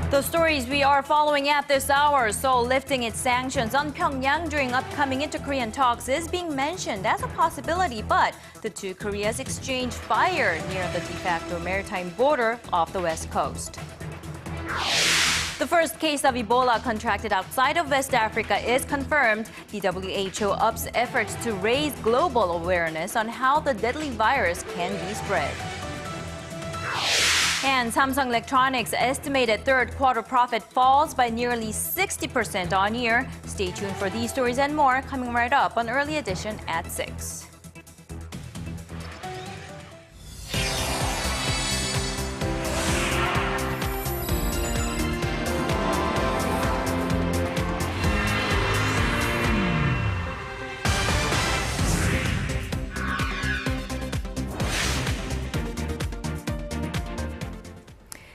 The stories we are following at this hour. Seoul lifting its sanctions on Pyongyang during upcoming inter-Korean talks is being mentioned as a possibility, but the two Koreas exchanged fire near the de facto maritime border off the west coast. The first case of Ebola contracted outside of West Africa is confirmed. The WHO ups efforts to raise global awareness on how the deadly virus can be spread. And Samsung Electronics' estimated third quarter profit falls by nearly 60% on year. Stay tuned for these stories and more coming right up on Early Edition at 6.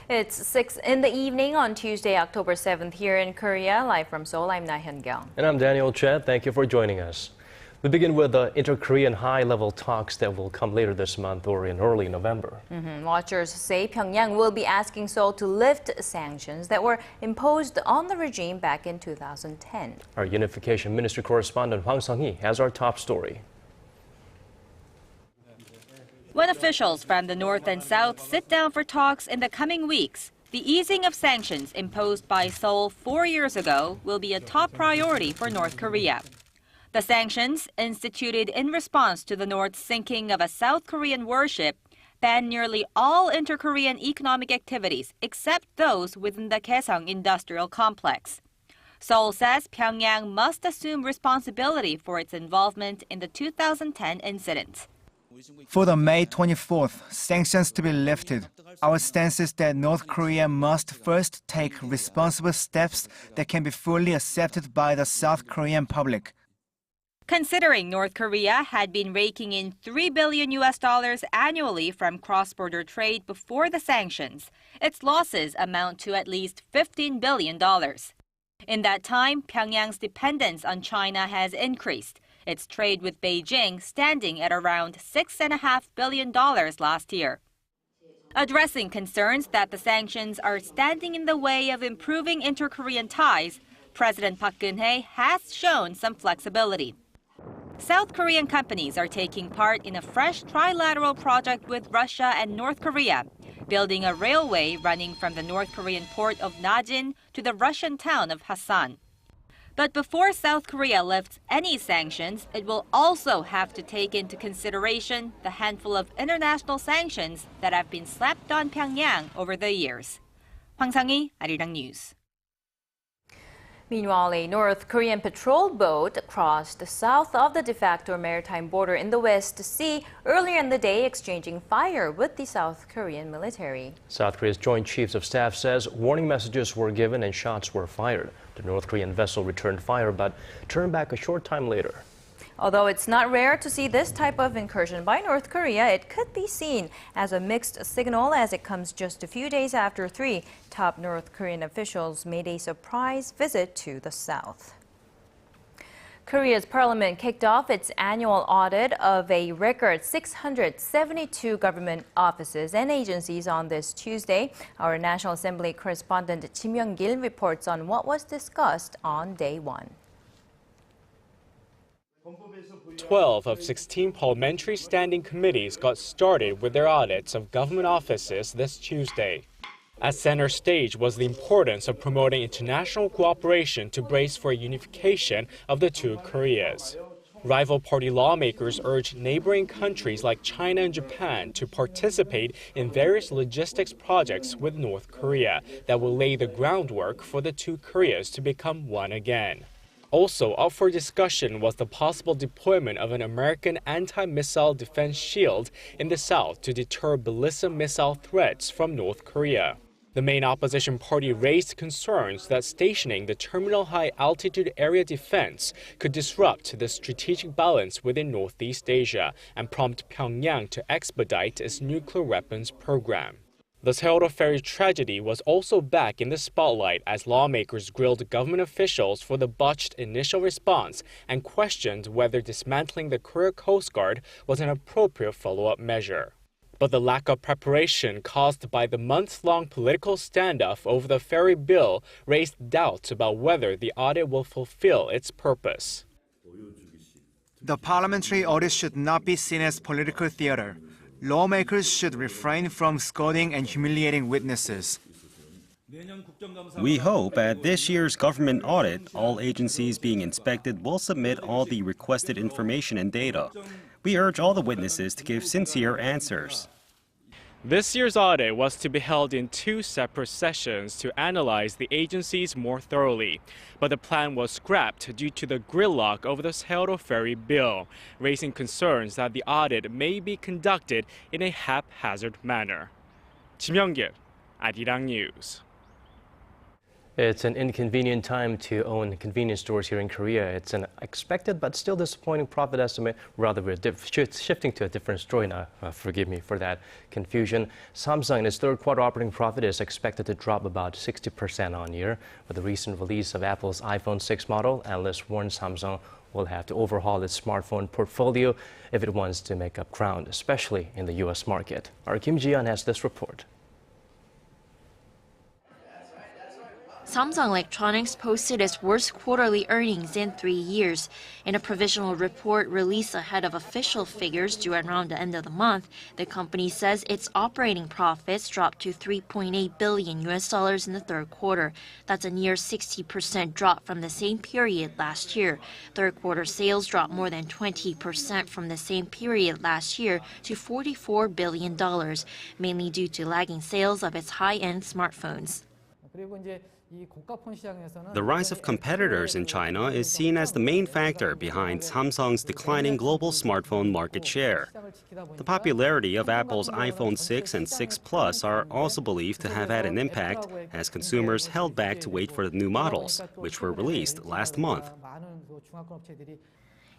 It's 6 in the evening on Tuesday, October 7th here in Korea. Live from Seoul, I'm Laah Hyun-kyung. And I'm Daniel Choy. Thank you for joining us. We begin with the inter-Korean high-level talks that will come later this month or in early November. Watchers say Pyongyang will be asking Seoul to lift sanctions that were imposed on the regime back in 2010. Our Unification Ministry correspondent Hwang Sung-hee has our top story. When officials from the north and south sit down for talks in the coming weeks, the easing of sanctions imposed by Seoul 4 years ago will be a top priority for North Korea. The sanctions, instituted in response to the North's sinking of a South Korean warship, ban nearly all inter-Korean economic activities except those within the Kaesong Industrial Complex. Seoul says Pyongyang must assume responsibility for its involvement in the 2010 incident. For the May 24th sanctions to be lifted, our stance is that North Korea must first take responsible steps that can be fully accepted by the South Korean public. Considering North Korea had been raking in $3 billion annually from cross-border trade before the sanctions, its losses amount to at least $15 billion. In that time, Pyongyang's dependence on China has increased, its trade with Beijing standing at around $6.5 billion last year. Addressing concerns that the sanctions are standing in the way of improving inter-Korean ties, President Park Geun-hye has shown some flexibility. South Korean companies are taking part in a fresh trilateral project with Russia and North Korea, building a railway running from the North Korean port of Najin to the Russian town of Hassan. But before South Korea lifts any sanctions, it will also have to take into consideration the handful of international sanctions that have been slapped on Pyongyang over the years. Hwang Sung-hee, Arirang News. Meanwhile, a North Korean patrol boat crossed south of the de facto maritime border in the West Sea earlier in the day, exchanging fire with the South Korean military. South Korea's Joint Chiefs of Staff says warning messages were given and shots were fired. The North Korean vessel returned fire but turned back a short time later. Although it's not rare to see this type of incursion by North Korea, it could be seen as a mixed signal as it comes just a few days after 3 top North Korean officials made a surprise visit to the south. Korea's parliament kicked off its annual audit of a record 672 government offices and agencies on this Tuesday. Our National Assembly correspondent Kim Young-gil reports on what was discussed on day 1. 12 of 16 parliamentary standing committees got started with their audits of government offices this Tuesday. At center stage was the importance of promoting international cooperation to brace for a unification of the two Koreas. Rival party lawmakers urged neighboring countries like China and Japan to participate in various logistics projects with North Korea that will lay the groundwork for the two Koreas to become one again. Also up for discussion was the possible deployment of an American anti-missile defense shield in the south to deter ballistic missile threats from North Korea. The main opposition party raised concerns that stationing the terminal high-altitude area defense could disrupt the strategic balance within Northeast Asia and prompt Pyongyang to expedite its nuclear weapons program. The Seoul ferry tragedy was also back in the spotlight as lawmakers grilled government officials for the botched initial response and questioned whether dismantling the Korea Coast Guard was an appropriate follow-up measure. But the lack of preparation caused by the months-long political standoff over the ferry bill raised doubts about whether the audit will fulfill its purpose. The parliamentary audit should not be seen as political theater. Lawmakers should refrain from scolding and humiliating witnesses. We hope at this year's government audit, all agencies being inspected will submit all the requested information and data. We urge all the witnesses to give sincere answers. This year's audit was to be held in 2 separate sessions to analyze the agencies more thoroughly. But the plan was scrapped due to the gridlock over the Seoul ferry bill, raising concerns that the audit may be conducted in a haphazard manner. Kim Young-gil, Arirang News. It's an inconvenient time to own convenience stores here in Korea. It's an expected but still disappointing profit estimate. Rather, we're shifting to a different story now. Forgive me for that confusion. Samsung in its third quarter operating profit is expected to drop about 60% on year. With the recent release of Apple's iPhone 6 model, analysts warn Samsung will have to overhaul its smartphone portfolio if it wants to make up ground, especially in the U.S. market. Our Kim Ji-yeon has this report. Samsung Electronics posted its worst quarterly earnings in 3 years. In a provisional report released ahead of official figures due around the end of the month, the company says its operating profits dropped to $3.8 billion in the third quarter. That's a near 60% drop from the same period last year. Third quarter sales dropped more than 20% from the same period last year to $44 billion, mainly due to lagging sales of its high-end smartphones. The rise of competitors in China is seen as the main factor behind Samsung's declining global smartphone market share. The popularity of Apple's iPhone 6 and 6 Plus are also believed to have had an impact as consumers held back to wait for the new models, which were released last month.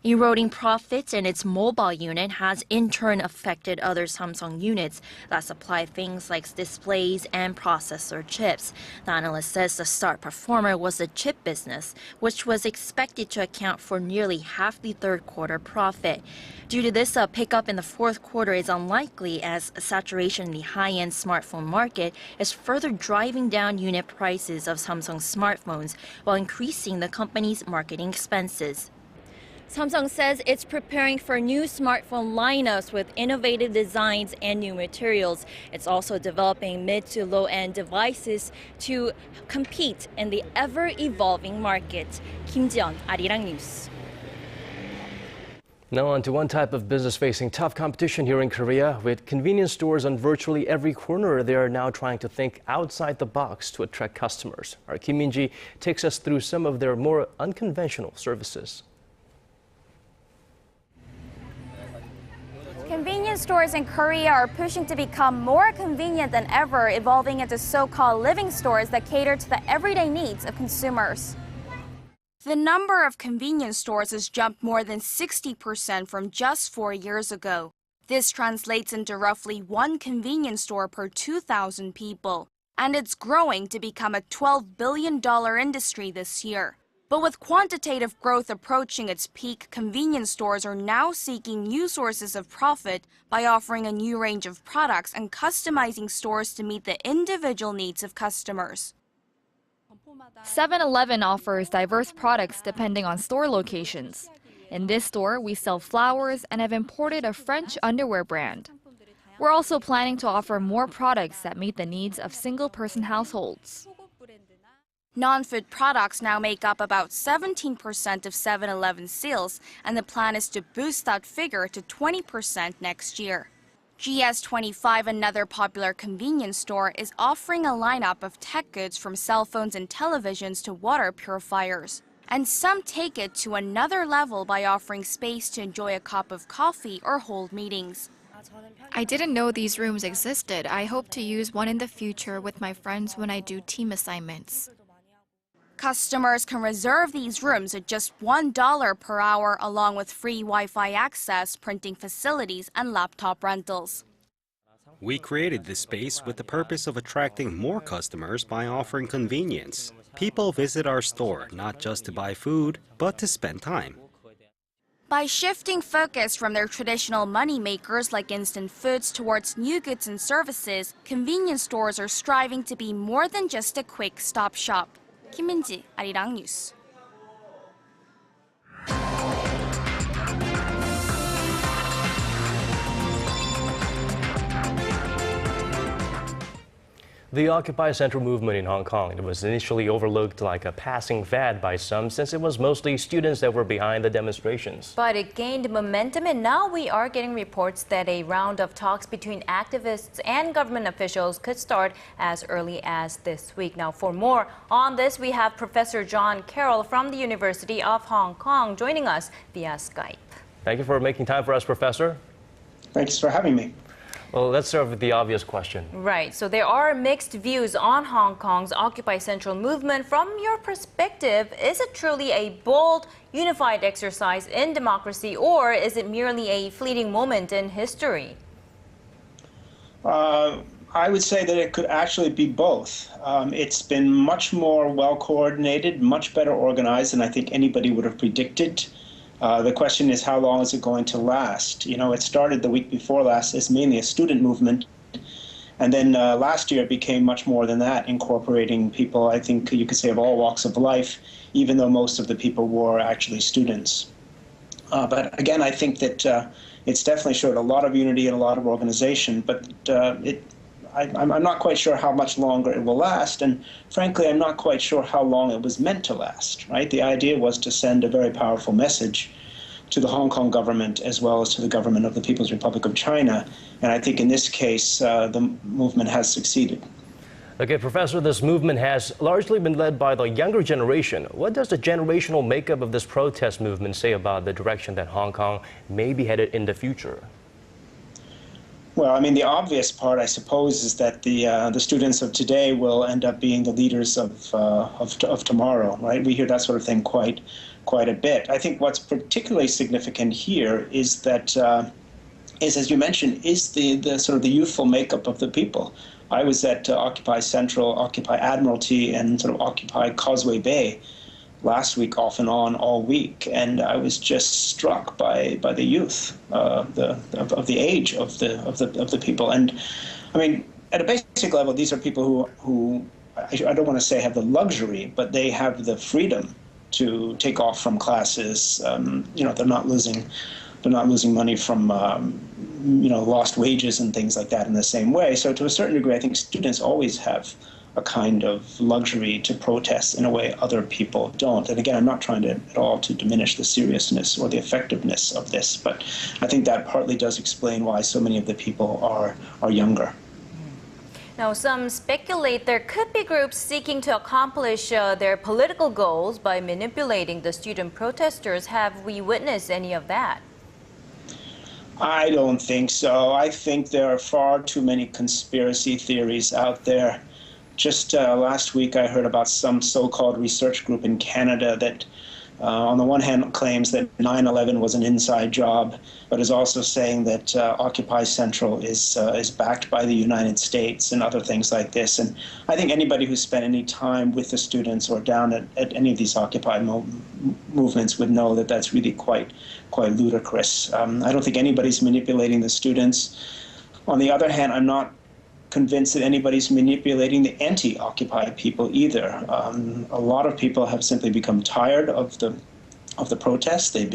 Eroding profits in its mobile unit has in turn affected other Samsung units that supply things like displays and processor chips. The analyst says the star performer was the chip business, which was expected to account for nearly half the third quarter profit. Due to this, a pickup in the fourth quarter is unlikely as saturation in the high-end smartphone market is further driving down unit prices of Samsung's smartphones while increasing the company's marketing expenses. Samsung says it's preparing for new smartphone lineups with innovative designs and new materials. It's also developing mid to low-end devices to compete in the ever-evolving market. Kim Ji-yeon, Arirang News. Now on to one type of business facing tough competition here in Korea. With convenience stores on virtually every corner, they are now trying to think outside the box to attract customers. Our Kim Min-ji takes us through some of their more unconventional services. Convenience stores in Korea are pushing to become more convenient than ever, evolving into so-called living stores that cater to the everyday needs of consumers. The number of convenience stores has jumped more than 60% from just 4 years ago. This translates into roughly 1 convenience store per 2,000 people. And it's growing to become a $12 billion industry this year. But with quantitative growth approaching its peak, convenience stores are now seeking new sources of profit by offering a new range of products and customizing stores to meet the individual needs of customers. 7-Eleven offers diverse products depending on store locations. In this store, we sell flowers and have imported a French underwear brand. We're also planning to offer more products that meet the needs of single-person households. Non-food products now make up about 17% of 7-Eleven sales, and the plan is to boost that figure to 20% next year. GS25, another popular convenience store, is offering a lineup of tech goods from cell phones and televisions to water purifiers. And some take it to another level by offering space to enjoy a cup of coffee or hold meetings. I didn't know these rooms existed. I hope to use one in the future with my friends when I do team assignments. Customers can reserve these rooms at just $1 per hour, along with free Wi-Fi access, printing facilities, and laptop rentals. We created this space with the purpose of attracting more customers by offering convenience. People visit our store not just to buy food, but to spend time. By shifting focus from their traditional money makers like instant foods towards new goods and services, convenience stores are striving to be more than just a quick stop shop. Kim Min-ji, Arirang News. The Occupy Central movement in Hong Kong, it was initially overlooked like a passing fad by some since it was mostly students that were behind the demonstrations. But it gained momentum, and now we are getting reports that a round of talks between activists and government officials could start as early as this week. Now, for more on this, we have Professor John Carroll from the University of Hong Kong joining us via Skype. Thank you for making time for us, Professor. Thanks for having me. Well, let's start with the obvious question. Right. So there are mixed views on Hong Kong's Occupy Central movement. From your perspective, is it truly a bold, unified exercise in democracy, or is it merely a fleeting moment in history? I would say that it could actually be both. It's been much more well coordinated, much better organized than I think anybody would have predicted. The question is, how long is it going to last? You know, it started the week before last as mainly a student movement. And then last year it became much more than that, incorporating people, I think you could say, of all walks of life, even though most of the people were actually students. But again, I think that it's definitely showed a lot of unity and a lot of organization, but I'm not quite sure how much longer it will last, and frankly, I'm not quite sure how long it was meant to last, right? The idea was to send a very powerful message to the Hong Kong government as well as to the government of the People's Republic of China, and I think in this case, the movement has succeeded. Okay, Professor, this movement has largely been led by the younger generation. What does the generational makeup of this protest movement say about the direction that Hong Kong may be headed in the future? Well, I mean, the obvious part, I suppose, is that the students of today will end up being the leaders of tomorrow, right? We hear that sort of thing quite a bit. I think what's particularly significant here is that, as you mentioned, is the sort of the youthful makeup of the people. I was at Occupy Central, Occupy Admiralty, and sort of Occupy Causeway Bay last week, off and on, all week, and I was just struck by the youth, of the age of the people. And I mean, at a basic level, these are people who I don't want to say have the luxury, but they have the freedom to take off from classes. You know, they're not losing money from you know, lost wages and things like that in the same way. So to a certain degree, I think students always have a kind of luxury to protest in a way other people don't. And again, I'm not trying to at all to diminish the seriousness or the effectiveness of this, but I think that partly does explain why so many of the people are younger. Now, some speculate there could be groups seeking to accomplish their political goals by manipulating the student protesters. Have we witnessed any of that? I don't think so. I think there are far too many conspiracy theories out there. Just last week, I heard about some so-called research group in Canada that, on the one hand, claims that 9/11 was an inside job, but is also saying that Occupy Central is backed by the United States and other things like this. And I think anybody who's spent any time with the students or down at any of these Occupy movements would know that that's really quite ludicrous. I don't think anybody's manipulating the students. On the other hand, I'm not convinced that anybody's manipulating the anti-Occupy people either. A lot of people have simply become tired of the protests. They've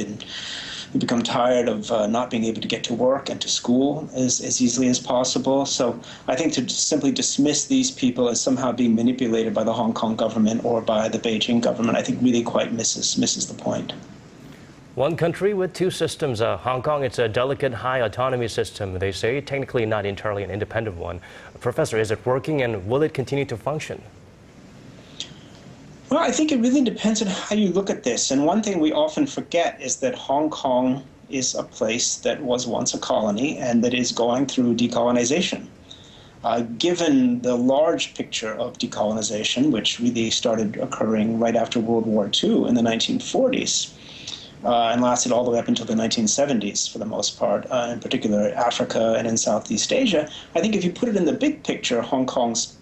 become tired of not being able to get to work and to school as easily as possible. So I think to simply dismiss these people as somehow being manipulated by the Hong Kong government or by the Beijing government, I think really quite misses the point. One country with two systems. Hong Kong, it's a delicate high autonomy system, they say, technically not entirely an independent one. Professor, is it working and will it continue to function? Well, I think it really depends on how you look at this. And one thing we often forget is that Hong Kong is a place that was once a colony and that is going through decolonization. Given the large picture of decolonization, which really started occurring right after World War II in the 1940s, and lasted all the way up until the 1970s for the most part, in particular Africa and in Southeast Asia, I think if you put it in the big picture, Hong Kong's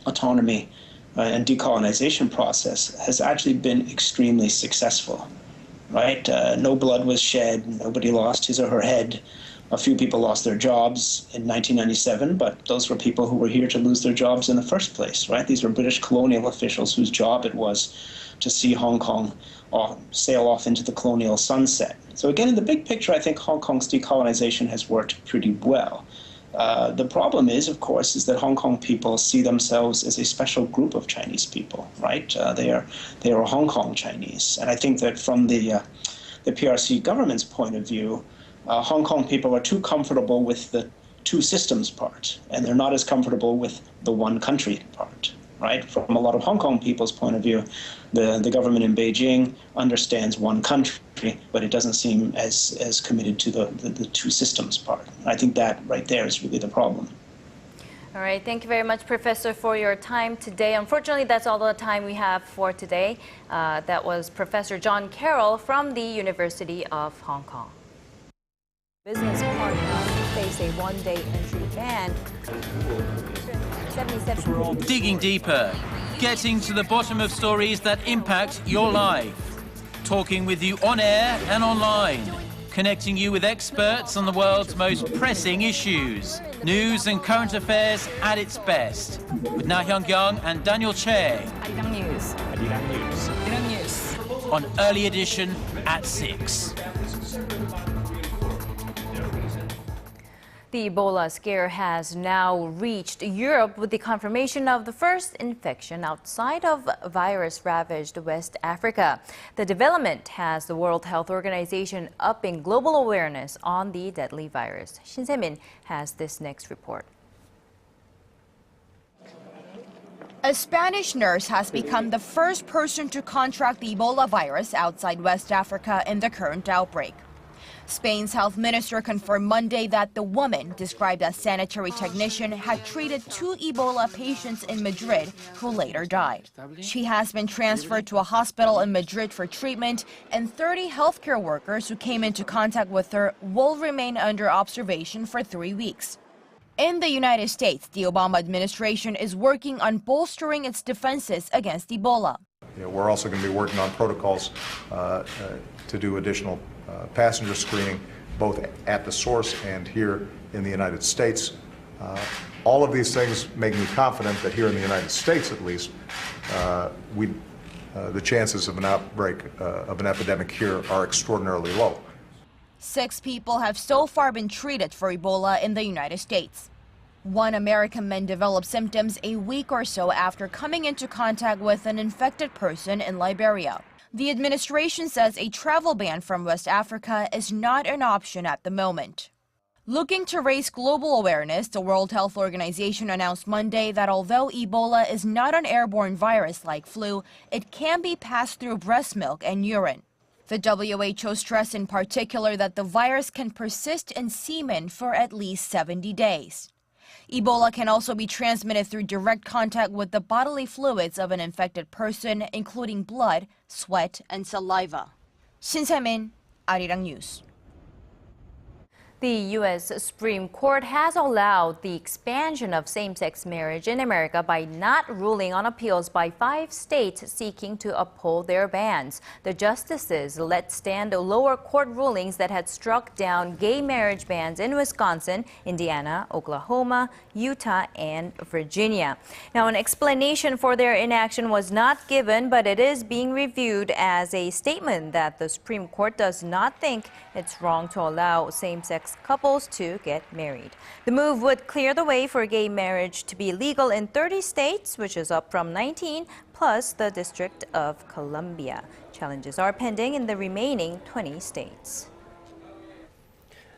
autonomy and decolonization process has actually been extremely successful. right? No blood was shed, nobody lost his or her head. A few people lost their jobs in 1997, but those were people who were here to lose their jobs in the first place, right? These were British colonial officials whose job it was to see Hong Kong sail off into the colonial sunset. So again, in the big picture, I think Hong Kong's decolonization has worked pretty well. The problem is, of course, is that Hong Kong people see themselves as a special group of Chinese people, right? They are Hong Kong Chinese. And I think that from the PRC government's point of view, Hong Kong people are too comfortable with the two systems part, and they're not as comfortable with the one country part, right? From a lot of Hong Kong people's point of view, the government in Beijing understands one country, but it doesn't seem as committed to the two systems part. I think that right there is really the problem. All right, thank you very much, Professor, for your time today. Unfortunately, that's all the time we have for today. That was Professor John Carroll from the University of Hong Kong. Business partners face a one-day entry ban. 77. Digging deeper, getting to the bottom of stories that impact your life. Talking with you on air and online. Connecting you with experts on the world's most pressing issues. News and current affairs at its best. With Laah Hyun-kyung and Daniel Choy. Arirang News. Arirang News. On Early Edition at 6. The Ebola scare has now reached Europe with the confirmation of the first infection outside of virus-ravaged West Africa. The development has the World Health Organization upping global awareness on the deadly virus. Shin Se-min has this next report. A Spanish nurse has become the first person to contract the Ebola virus outside West Africa in the current outbreak. Spain's health minister confirmed Monday that the woman, described as sanitary technician, had treated 2 Ebola patients in Madrid who later died. She has been transferred to a hospital in Madrid for treatment, and 30 healthcare workers who came into contact with her will remain under observation for 3 weeks. In the United States, the Obama administration is working on bolstering its defenses against Ebola. We're also going to be working on protocols to do additional passenger screening, both at the source and here in the United States. All of these things make me confident that here in the United States, at least, the chances of an outbreak of an epidemic here are extraordinarily low. 6 people have so far been treated for Ebola in the United States. 1 American man developed symptoms a week or so after coming into contact with an infected person in Liberia. The administration says a travel ban from West Africa is not an option at the moment. Looking to raise global awareness, the World Health Organization announced Monday that although Ebola is not an airborne virus like flu, it can be passed through breast milk and urine. The WHO stressed in particular that the virus can persist in semen for at least 70 days. Ebola can also be transmitted through direct contact with the bodily fluids of an infected person, including blood, sweat, and saliva. Shin Se-min, Arirang News. The U.S. Supreme Court has allowed the expansion of same-sex marriage in America by not ruling on appeals by 5 states seeking to uphold their bans. The justices let stand lower court rulings that had struck down gay marriage bans in Wisconsin, Indiana, Oklahoma, Utah, and Virginia. Now, an explanation for their inaction was not given, but it is being reviewed as a statement that the Supreme Court does not think it's wrong to allow same-sex couples to get married. The move would clear the way for gay marriage to be legal in 30 states, which is up from 19, plus the District of Columbia. Challenges are pending in the remaining 20 states.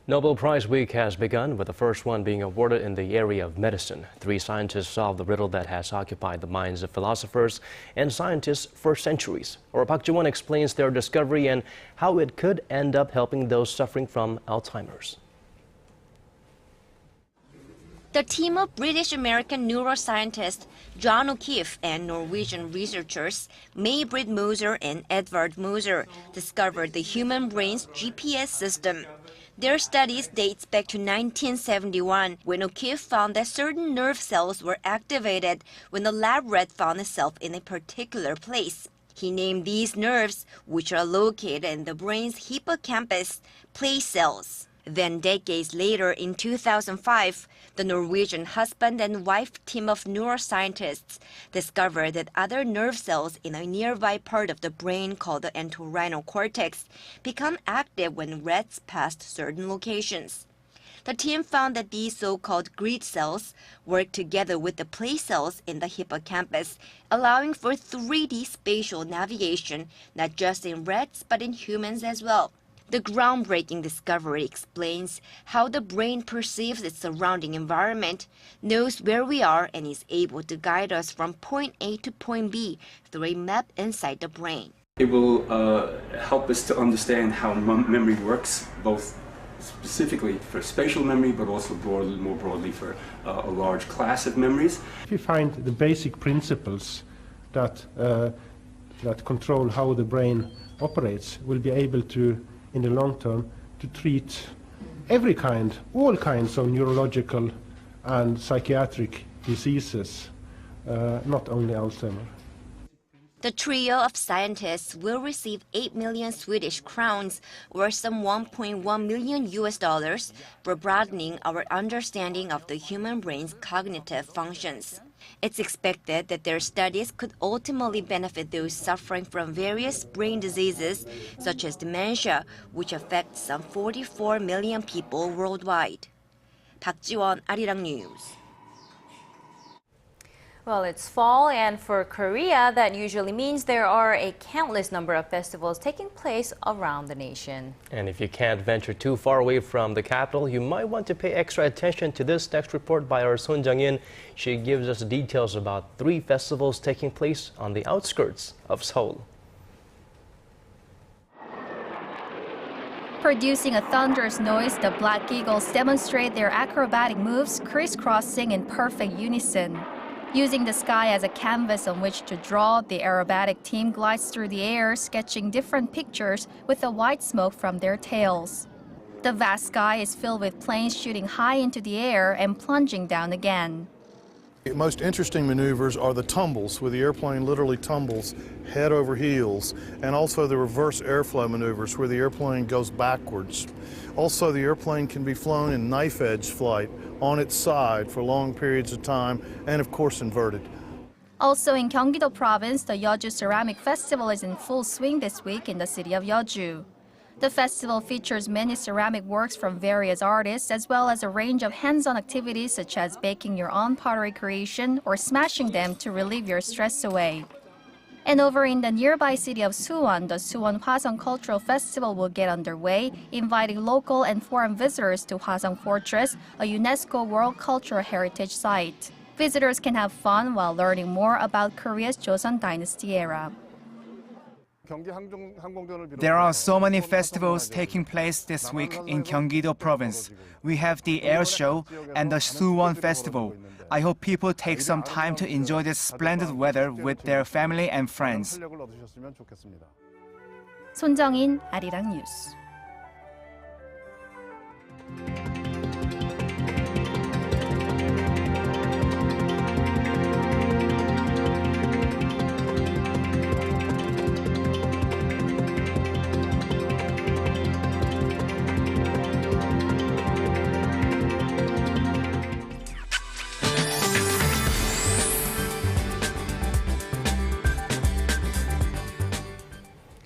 Nobel Prize Week has begun, with the first one being awarded in the area of medicine. 3 scientists solved the riddle that has occupied the minds of philosophers and scientists for centuries. Or Park Ji-won explains their discovery and how it could end up helping those suffering from Alzheimer's. The team of British-American neuroscientists John O'Keefe and Norwegian researchers May-Britt Moser and Edvard Moser discovered the human brain's GPS system. Their studies dates back to 1971, when O'Keefe found that certain nerve cells were activated when the lab rat found itself in a particular place. He named these nerves, which are located in the brain's hippocampus, place cells. Then decades later, in 2005, the Norwegian husband and wife team of neuroscientists discovered that other nerve cells in a nearby part of the brain called the entorhinal cortex become active when rats passed certain locations. The team found that these so-called grid cells work together with the place cells in the hippocampus, allowing for 3D spatial navigation, not just in rats but in humans as well. The groundbreaking discovery explains how the brain perceives its surrounding environment, knows where we are, and is able to guide us from point A to point B through a map inside the brain. It will help us to understand how memory works, both specifically for spatial memory, but also more broadly for a large class of memories. If you find the basic principles that control how the brain operates, we'll be able to, in the long term, to treat all kinds of neurological and psychiatric diseases, not only Alzheimer's. The trio of scientists will receive 8 million Swedish crowns, or some $1.1 million, for broadening our understanding of the human brain's cognitive functions. It's expected that their studies could ultimately benefit those suffering from various brain diseases, such as dementia, which affects some 44 million people worldwide. Park Ji-won, Arirang News. Well, it's fall, and for Korea, that usually means there are a countless number of festivals taking place around the nation. And if you can't venture too far away from the capital, you might want to pay extra attention to this next report by our Son Jang-in. She gives us details about 3 festivals taking place on the outskirts of Seoul. Producing a thunderous noise, the Black Eagles demonstrate their acrobatic moves, crisscrossing in perfect unison. Using the sky as a canvas on which to draw, the aerobatic team glides through the air, sketching different pictures with the white smoke from their tails. The vast sky is filled with planes shooting high into the air and plunging down again. The most interesting maneuvers are the tumbles, where the airplane literally tumbles head over heels, and also the reverse airflow maneuvers, where the airplane goes backwards. Also, the airplane can be flown in knife-edge flight on its side for long periods of time, and of course inverted. Also in Gyeonggi-do Province, the Yeoju Ceramic Festival is in full swing this week in the city of Yeoju. The festival features many ceramic works from various artists, as well as a range of hands-on activities such as baking your own pottery creation or smashing them to relieve your stress away. And over in the nearby city of Suwon, the Suwon Hwasong Cultural Festival will get underway, inviting local and foreign visitors to Hwasong Fortress, a UNESCO World Cultural Heritage Site. Visitors can have fun while learning more about Korea's Joseon Dynasty era. There are so many festivals taking place this week in Gyeonggi-do Province. We have the Air Show and the Suwon Festival. I hope people take some time to enjoy this splendid weather with their family and friends. Son Jang-in, Arirang News.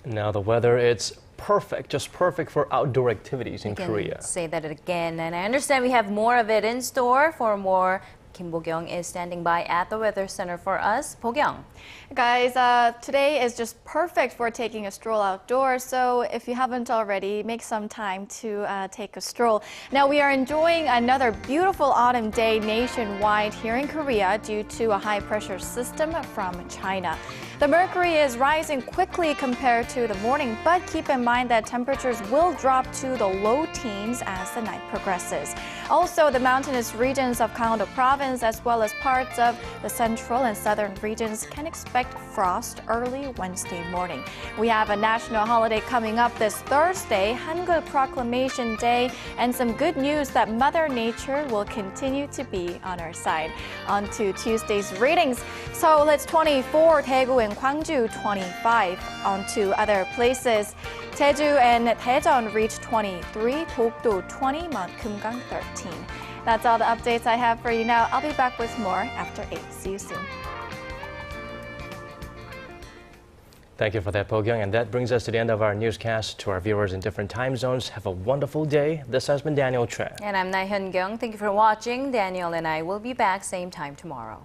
Now the weather, it's perfect, just perfect for outdoor activities in Korea. Say that again, and I understand we have more of it in store. For more, Kim Bo-kyung is standing by at the Weather Center for us. Bo-kyung. Guys, today is just perfect for taking a stroll outdoors, so if you haven't already, make some time to take a stroll. Now, we are enjoying another beautiful autumn day nationwide here in Korea due to a high-pressure system from China. The mercury is rising quickly compared to the morning, but keep in mind that temperatures will drop to the low teens as the night progresses. Also, the mountainous regions of Gyeonggi-do Province province as well as parts of the central and southern regions can expect frost early Wednesday morning. We have a national holiday coming up this Thursday, Hangul Proclamation Day, and some good news that Mother Nature will continue to be on our side. On to Tuesday's readings. Seoul hits 24, Daegu and Gwangju 25. On to other places. Jeju and Daejeon reach 23, Dokdo 20, Mount Kumgang 13. That's all the updates I have for you now. I'll be back with more after 8. See you soon. Thank you for that, Pyongyang. And that brings us to the end of our newscast. To our viewers in different time zones, have a wonderful day. This has been Daniel Choy. And I'm Laah Hyun-kyung. Thank you for watching. Daniel and I will be back same time tomorrow.